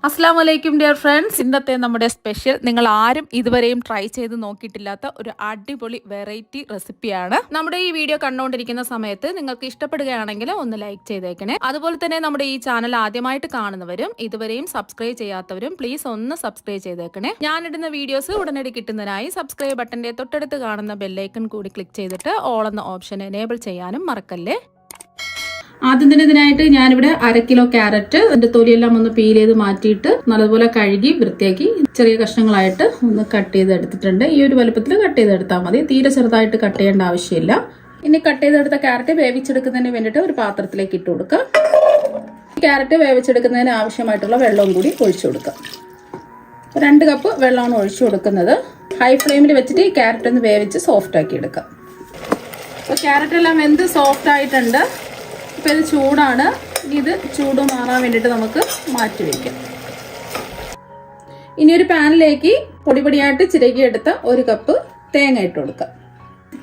അസ്സലാമലൈക്കും dear friends. ഇന്നത്തെ നമ്മുടെ സ്പെഷ്യൽ നിങ്ങൾ ആരും ഇതുവരെയും ട്രൈ ചെയ്ത് നോക്കിയിട്ടില്ലാത്ത ഒരു അടിപൊളി വെറൈറ്റി റെസിപ്പിയാണ്. നമ്മുടെ ഈ വീഡിയോ കണ്ടുകൊണ്ടിരിക്കുന്ന സമയത്ത് നിങ്ങൾക്ക് ഇഷ്ടപ്പെടുകയാണെങ്കിൽ ഒന്ന് ലൈക്ക് ചെയ്തേക്കണേ. അതുപോലെ തന്നെ നമ്മുടെ ഈ ചാനൽ ആദ്യമായിട്ട് കാണുന്നവരും ഇതുവരെയും സബ്സ്ക്രൈബ് ചെയ്യാത്തവരും പ്ലീസ് ഒന്ന് സബ്സ്ക്രൈബ് ചെയ്തേക്കണേ. ഞാനിടുന്ന വീഡിയോസ് ഉടനടി കിട്ടുന്നതിനായി സബ്സ്ക്രൈബ് ബട്ടന്റെ തൊട്ടടുത്ത് കാണുന്ന ബെല്ലൈക്കൺ കൂടി ക്ലിക്ക് ചെയ്തിട്ട് ഓൾ എന്ന ഓപ്ഷൻ എനേബിൾ ചെയ്യാനും മറക്കല്ലേ. ആദ്യം തന്നെ ഇതിനായിട്ട് ഞാനിവിടെ 1/2 കിലോ ക്യാരറ്റ് അതിന്റെ തൊലിയെല്ലാം ഒന്ന് പീൽ ചെയ്ത് മാറ്റിയിട്ട് നല്ലതുപോലെ കഴുകി വൃത്തിയാക്കി ചെറിയ കഷ്ണങ്ങളായിട്ട് ഒന്ന് കട്ട് ചെയ്തെടുത്തിട്ടുണ്ട്. ഈ ഒരു വലുപ്പത്തിൽ കട്ട് ചെയ്തെടുത്താൽ മതി, തീരെ ചെറുതായിട്ട് കട്ട് ചെയ്യേണ്ട ആവശ്യമില്ല. ഇനി കട്ട് ചെയ്തെടുത്ത ക്യാരറ്റ് വേവിച്ചെടുക്കുന്നതിന് വേണ്ടിയിട്ട് ഒരു പാത്രത്തിലേക്ക് ഇട്ട് കൊടുക്കാം. ക്യാരറ്റ് വേവിച്ചെടുക്കുന്നതിന് ആവശ്യമായിട്ടുള്ള വെള്ളവും കൂടി ഒഴിച്ചു കൊടുക്കാം. 2 കപ്പ് വെള്ളമാണ് ഒഴിച്ചു കൊടുക്കുന്നത്. ഹൈ ഫ്ലെയിമിൽ വെച്ചിട്ട് ഈ ക്യാരറ്റ് ഒന്ന് വേവിച്ച് സോഫ്റ്റ് ആക്കി എടുക്കാം. അപ്പോൾ ക്യാരറ്റ് എല്ലാം വെന്ത് സോഫ്റ്റ് ആയിട്ടുണ്ട്. ഇപ്പം ഇത് ചൂടാണ്. ഇത് ചൂട് മാറാൻ വേണ്ടിയിട്ട് നമുക്ക് മാറ്റി വയ്ക്കാം. ഇനി ഒരു പാനിലേക്ക് പൊടിപൊടിയായിട്ട് ചിരകിയെടുത്ത 1 കപ്പ് തേങ്ങ ഇട്ട് കൊടുക്കാം.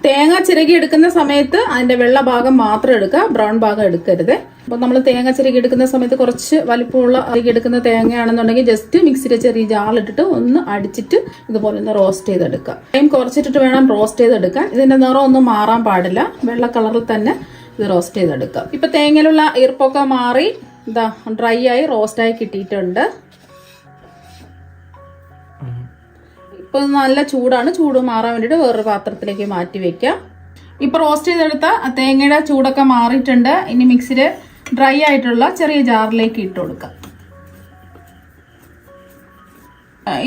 തേങ്ങ ചിരകി എടുക്കുന്ന സമയത്ത് അതിന്റെ വെള്ള ഭാഗം മാത്രം എടുക്കുക, ബ്രൗൺ ഭാഗം എടുക്കരുത്. അപ്പോൾ നമ്മൾ തേങ്ങ ചിരകി എടുക്കുന്ന സമയത്ത് കുറച്ച് വലിപ്പമുള്ള എടുക്കുന്ന തേങ്ങയാണെന്നുണ്ടെങ്കിൽ ജസ്റ്റ് മിക്സിയുടെ ചെറിയ ജാറിലിട്ടിട്ട് ഒന്ന് അടിച്ചിട്ട് ഇതുപോലെ ഒന്ന് റോസ്റ്റ് ചെയ്തെടുക്കുക. ടൈം കുറച്ചിട്ടിട്ട് വേണം റോസ്റ്റ് ചെയ്തെടുക്കാൻ. ഇതിന്റെ നിറം ഒന്നും മാറാൻ പാടില്ല, വെള്ള കളറിൽ തന്നെ ഇത് റോസ്റ്റ് ചെയ്തെടുക്കാം. ഇപ്പൊ തേങ്ങയിലുള്ള ഈർപ്പൊക്കെ മാറി ഇതാ ഡ്രൈ ആയി റോസ്റ്റായി കിട്ടിയിട്ടുണ്ട്. ഇപ്പൊ നല്ല ചൂടാണ്. ചൂട് മാറാൻ വേണ്ടിയിട്ട് വേറൊരു പാത്രത്തിലേക്ക് മാറ്റി വെക്കാം. ഇപ്പൊ റോസ്റ്റ് ചെയ്തെടുത്ത തേങ്ങയുടെ ചൂടൊക്കെ മാറിയിട്ടുണ്ട്. ഇനി മിക്സിയില് ഡ്രൈ ആയിട്ടുള്ള ചെറിയ ജാറിലേക്ക് ഇട്ട് കൊടുക്കാം.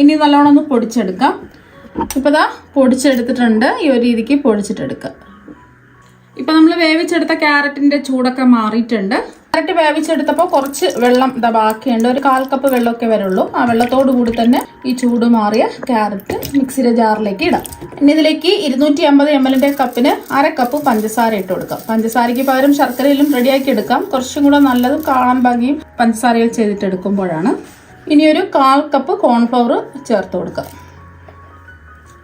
ഇനി നല്ലോണം ഒന്ന് പൊടിച്ചെടുക്കാം. ഇപ്പൊ ഇതാ പൊടിച്ചെടുത്തിട്ടുണ്ട്. ഈ ഒരു രീതിക്ക് പൊടിച്ചിട്ടെടുക്കാം. ഇപ്പൊ നമ്മൾ വേവിച്ചെടുത്ത ക്യാരറ്റിന്റെ ചൂടൊക്കെ മാറിയിട്ടുണ്ട്. ക്യാരറ്റ് വേവിച്ചെടുത്തപ്പോൾ കുറച്ച് വെള്ളം ഇതാ ബാക്കിയുണ്ട്. ഒരു 1/4 കപ്പ് വെള്ളമൊക്കെ വരുള്ളൂ. ആ വെള്ളത്തോടു കൂടി തന്നെ ഈ ചൂട് മാറിയ ക്യാരറ്റ് മിക്സിയുടെ ജാറിലേക്ക് ഇടാം. ഇനി ഇതിലേക്ക് 250 ml കപ്പിന് 1/2 കപ്പ് പഞ്ചസാര ഇട്ട് കൊടുക്കാം. പഞ്ചസാരയ്ക്ക് പകരം ശർക്കരയിലും റെഡിയാക്കി എടുക്കാം. കുറച്ചും കൂടെ നല്ലതും കാണാൻ ഭംഗിയും പഞ്ചസാരയിൽ ചെയ്തിട്ട് എടുക്കുമ്പോഴാണ്. ഇനി ഒരു 1/4 കപ്പ് കോൺഫ്ലവർ ചേർത്ത് കൊടുക്കാം.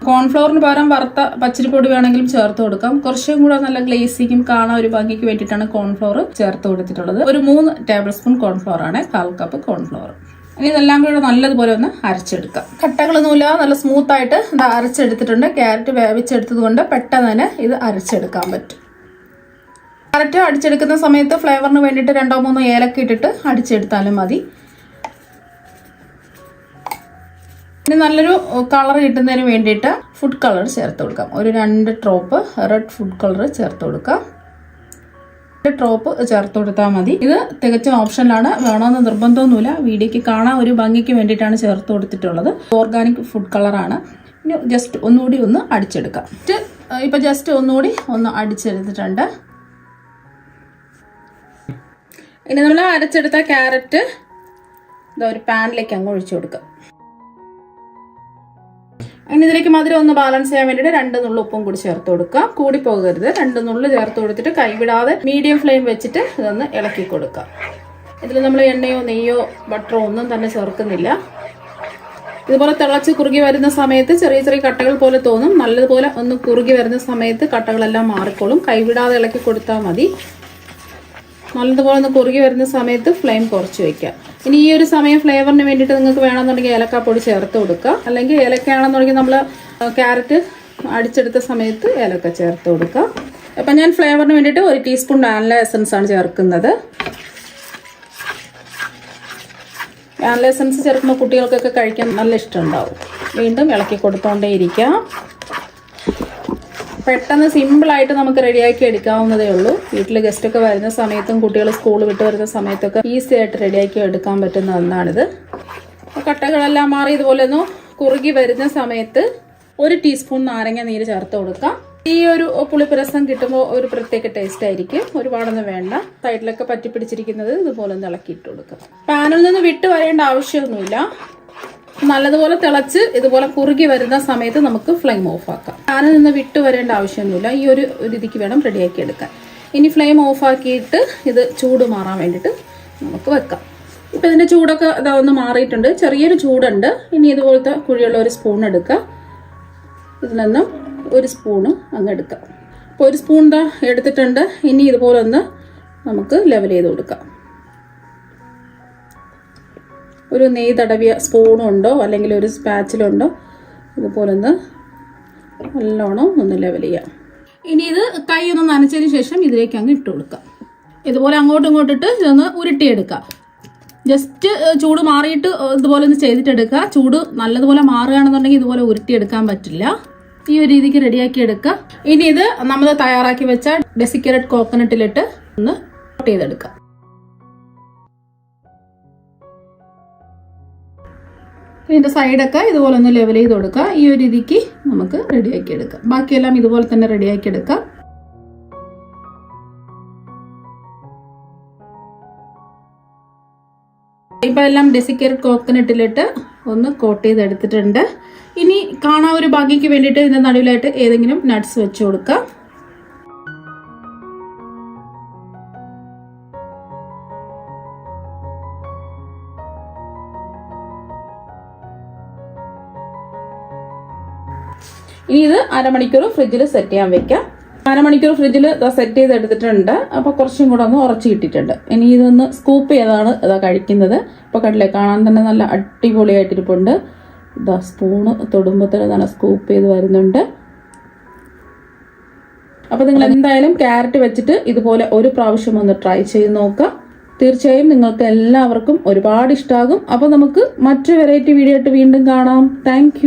കോൺഫ്ലവറിന് പകരം വറുത്ത പച്ചരിപ്പൊടി വേണമെങ്കിലും ചേർത്ത് കൊടുക്കാം. കുറച്ചും കൂടെ നല്ല ഗ്ലേസിക്കും കാണാൻ ഒരു ഭംഗിക്ക് വേണ്ടിയിട്ടാണ് കോൺഫ്ലവർ ചേർത്ത് കൊടുത്തിട്ടുള്ളത്. ഒരു 3 ടേബിൾ സ്പൂൺ കോൺഫ്ലവർ ആണ്, 1/4 കപ്പ് കോൺഫ്ലവർ. ഇനി ഇതെല്ലാം കൂടെ നല്ലതുപോലെ ഒന്ന് അരച്ചെടുക്കാം. കട്ടകളൊന്നുമില്ലാതെ നല്ല സ്മൂത്ത് ആയിട്ട് അരച്ചെടുത്തിട്ടുണ്ട്. ക്യാരറ്റ് വേവിച്ചെടുത്തത് കൊണ്ട് പെട്ടെന്ന് തന്നെ ഇത് അരച്ചെടുക്കാൻ പറ്റും. ക്യാരറ്റ് അടിച്ചെടുക്കുന്ന സമയത്ത് ഫ്ലേവറിന് വേണ്ടിയിട്ട് 2-3 ഏലക്ക ഇട്ടിട്ട് അടിച്ചെടുത്താലും മതി. ഇനി നല്ലൊരു കളർ കിട്ടുന്നതിന് വേണ്ടിയിട്ട് ഫുഡ് കളർ ചേർത്ത് കൊടുക്കാം. ഒരു 2 ഡ്രോപ്പ് റെഡ് ഫുഡ് കളർ ചേർത്ത് കൊടുക്കാം. 2 ഡ്രോപ്പ് ചേർത്ത് കൊടുത്താൽ മതി. ഇത് തികച്ചും ഓപ്ഷനിലാണ്, വേണമെന്ന് നിർബന്ധമൊന്നുമില്ല. വീഡിയോക്ക് കാണാൻ ഒരു ഭംഗിക്ക് വേണ്ടിയിട്ടാണ് ചേർത്ത് കൊടുത്തിട്ടുള്ളത്. ഓർഗാനിക് ഫുഡ് കളറാണ്. ഇനി ജസ്റ്റ് ഒന്നുകൂടി ഒന്ന് അടിച്ചെടുക്കാം. ഇപ്പൊ ജസ്റ്റ് ഒന്നുകൂടി ഒന്ന് അടിച്ചെടുത്തിട്ടുണ്ട്. ഇനി നമ്മൾ അരച്ചെടുത്ത ക്യാരറ്റ് ഇതാ ഒരു പാനിലേക്ക് അങ്ങ് ഒഴിച്ചു കൊടുക്കാം. ഇനി ഇതിലേക്ക് മധുരം ഒന്ന് ബാലൻസ് ചെയ്യാൻ വേണ്ടിയിട്ട് 2 നുള്ളു ഉപ്പും കൂടി ചേർത്ത് കൊടുക്കുക. കൂടി പോകരുത്. 2 നുള്ളു ചേർത്ത് കൊടുത്തിട്ട് കൈവിടാതെ മീഡിയം ഫ്ലെയിം വെച്ചിട്ട് ഇതൊന്ന് ഇളക്കി കൊടുക്കുക. ഇതിൽ നമ്മൾ എണ്ണയോ നെയ്യോ ബട്ടറോ ഒന്നും തന്നെ ചേർക്കുന്നില്ല. ഇതുപോലെ തിളച്ച് കുറുകി വരുന്ന സമയത്ത് ചെറിയ ചെറിയ കട്ടകൾ പോലെ തോന്നും. നല്ലതുപോലെ ഒന്ന് കുറുകി വരുന്ന സമയത്ത് കട്ടകളെല്ലാം മാറിക്കോളും. കൈവിടാതെ ഇളക്കി കൊടുത്താൽ മതി. നല്ലതുപോലെ ഒന്ന് കുറുകി വരുന്ന സമയത്ത് ഫ്ലെയിം കുറച്ച് വയ്ക്കുക. ഇനി ഈ ഒരു സമയം ഫ്ലേവറിന് വേണ്ടിയിട്ട് നിങ്ങൾക്ക് വേണമെന്നുണ്ടെങ്കിൽ ഏലക്കാപ്പൊടി ചേർത്ത് കൊടുക്കുക. അല്ലെങ്കിൽ ഏലക്കയാണെന്നുണ്ടെങ്കിൽ നമ്മൾ ക്യാരറ്റ് അടിച്ചെടുത്ത സമയത്ത് ഏലക്ക ചേർത്ത് കൊടുക്കുക. അപ്പം ഞാൻ ഫ്ലേവറിന് വേണ്ടിയിട്ട് 1 ടീസ്പൂൺ വാനില എസൻസ് ആണ് ചേർക്കുന്നത്. വാനില എസൻസ് ചേർക്കുമ്പോൾ കുട്ടികൾക്കൊക്കെ കഴിക്കാൻ നല്ല ഇഷ്ടമുണ്ടാവും. വീണ്ടും ഇളക്കി കൊടുത്തോണ്ടേയിരിക്കുക. പെട്ടെന്ന് സിമ്പിളായിട്ട് നമുക്ക് റെഡിയാക്കി എടുക്കാവുന്നതേ ഉള്ളൂ. വീട്ടിൽ ഗസ്റ്റൊക്കെ വരുന്ന സമയത്തും കുട്ടികൾ സ്കൂൾ വിട്ട് വരുന്ന സമയത്തൊക്കെ ഈസി ആയിട്ട് റെഡിയാക്കി എടുക്കാൻ പറ്റുന്ന ഒന്നാണിത്. കട്ടകളെല്ലാം മാറി ഇതുപോലെ ഒന്ന് കുറുകി വരുന്ന സമയത്ത് 1 ടീസ്പൂൺ നാരങ്ങ നീര് ചേർത്ത് കൊടുക്കാം. ഈ ഒരു പുളിപ്പരസം കിട്ടുമ്പോൾ ഒരു പ്രത്യേക ടേസ്റ്റ് ആയിരിക്കും. ഒരുപാടൊന്നും വേണ്ട. സൈഡിലൊക്കെ പറ്റി പിടിച്ചിരിക്കുന്നത് ഇതുപോലെ ഒന്ന് ഇളക്കിയിട്ട് കൊടുക്കാം. പാനിൽ നിന്ന് വിട്ട് വരേണ്ട ആവശ്യമൊന്നുമില്ല. നല്ലതുപോലെ തിളച്ച് ഇതുപോലെ കുറുകി വരുന്ന സമയത്ത് നമുക്ക് ഫ്ലെയിം ഓഫ് ആക്കാം. പാനിൽ നിന്ന് വിട്ട് വരേണ്ട ആവശ്യമൊന്നുമില്ല. ഈ ഒരു രീതിക്ക് വേണം റെഡിയാക്കി എടുക്കാൻ. ഇനി ഫ്ലെയിം ഓഫ് ആക്കിയിട്ട് ഇത് ചൂട് മാറാൻ വേണ്ടിയിട്ട് നമുക്ക് വെക്കാം. ഇപ്പം ഇതിൻ്റെ ചൂടൊക്കെ ഒന്ന് മാറിയിട്ടുണ്ട്. ചെറിയൊരു ചൂടുണ്ട്. ഇനി ഇതുപോലത്തെ കുഴിയുള്ള ഒരു സ്പൂൺ എടുക്കുക. ഇതിൽ നിന്നും 1 സ്പൂണ് അങ്ങ് എടുക്കാം. അപ്പോൾ 1 സ്പൂൺ എടുത്തിട്ടുണ്ട്. ഇനി ഇതുപോലെ ഒന്ന് നമുക്ക് ലെവൽ ചെയ്ത് കൊടുക്കാം. ഒരു നെയ്യ് തടവിയ സ്പൂണുണ്ടോ അല്ലെങ്കിൽ ഒരു സ്പാച്ചിലുണ്ടോ ഇതുപോലെ ഒന്ന് നല്ലോണം ഒന്ന് ലെവൽ ചെയ്യാം. ഇനി ഇത് കൈ ഒന്ന് നനച്ചതിന് ശേഷം ഇതിലേക്ക് അങ്ങ് ഇട്ട് കൊടുക്കാം. ഇതുപോലെ അങ്ങോട്ടും ഇങ്ങോട്ടിട്ട് ഇതൊന്ന് ഉരുട്ടിയെടുക്കാം. ജസ്റ്റ് ചൂട് മാറിയിട്ട് ഇതുപോലെ ഒന്ന് ചെയ്തിട്ടെടുക്കുക. ചൂട് നല്ലതുപോലെ മാറുകയാണെന്നുണ്ടെങ്കിൽ ഇതുപോലെ ഉരുട്ടിയെടുക്കാൻ പറ്റില്ല. ഈ ഒരു രീതിക്ക് റെഡിയാക്കി എടുക്കുക. ഇനി ഇത് നമ്മൾ തയ്യാറാക്കി വെച്ച ഡെസിക്കേറ്റഡ് കോക്കനട്ടിലിട്ട് ഒന്ന് കോട്ട് ചെയ്തെടുക്കാം. ഇതിൻ്റെ സൈഡൊക്കെ ഇതുപോലെ ഒന്ന് ലെവൽ ചെയ്ത് കൊടുക്കുക. ഈ ഒരു രീതിക്ക് നമുക്ക് റെഡിയാക്കി എടുക്കാം. ബാക്കിയെല്ലാം ഇതുപോലെ തന്നെ റെഡിയാക്കി എടുക്കാം. ഇപ്പം എല്ലാം ഡെസിക്കേറ്റഡ് കോക്കനട്ടിലിട്ട് ഒന്ന് കോട്ട് ചെയ്തെടുത്തിട്ടുണ്ട്. ഇനി കാണാൻ ഒരു ഭംഗിക്ക് വേണ്ടിയിട്ട് ഇതിൻ്റെ നടുവിലായിട്ട് ഏതെങ്കിലും നട്ട്സ് വെച്ച് കൊടുക്കാം. ഇനി ഇത് അരമണിക്കൂർ ഫ്രിഡ്ജിൽ സെറ്റ് ചെയ്യാൻ വെക്കാം. അരമണിക്കൂർ ഫ്രിഡ്ജിൽ സെറ്റ് ചെയ്ത് എടുത്തിട്ടുണ്ട്. അപ്പോൾ കുറച്ചും കൂടെ ഒന്ന് ഉറച്ചു കിട്ടിയിട്ടുണ്ട്. ഇനി ഇതൊന്ന് സ്കൂപ്പ് ചെയ്താണ് ഇതാ കഴിക്കുന്നത്. ഇപ്പോൾ കണ്ടില്ലേ, കാണാൻ തന്നെ നല്ല അടിപൊളിയായിട്ടിരിപ്പുണ്ട്. ഇതാ സ്പൂണ് തൊടുമ്പോൾ തന്നെ നല്ല സ്കൂപ്പ് ചെയ്ത് വരുന്നുണ്ട്. അപ്പോൾ നിങ്ങൾ എന്തായാലും ക്യാരറ്റ് വെച്ചിട്ട് ഇതുപോലെ ഒരു പ്രാവശ്യം ഒന്ന് ട്രൈ ചെയ്ത് നോക്കുക. തീർച്ചയായും നിങ്ങൾക്ക് എല്ലാവർക്കും ഒരുപാട് ഇഷ്ടമാകും. അപ്പോൾ നമുക്ക് മറ്റു വെറൈറ്റി വീഡിയോ ആയിട്ട് വീണ്ടും കാണാം. താങ്ക്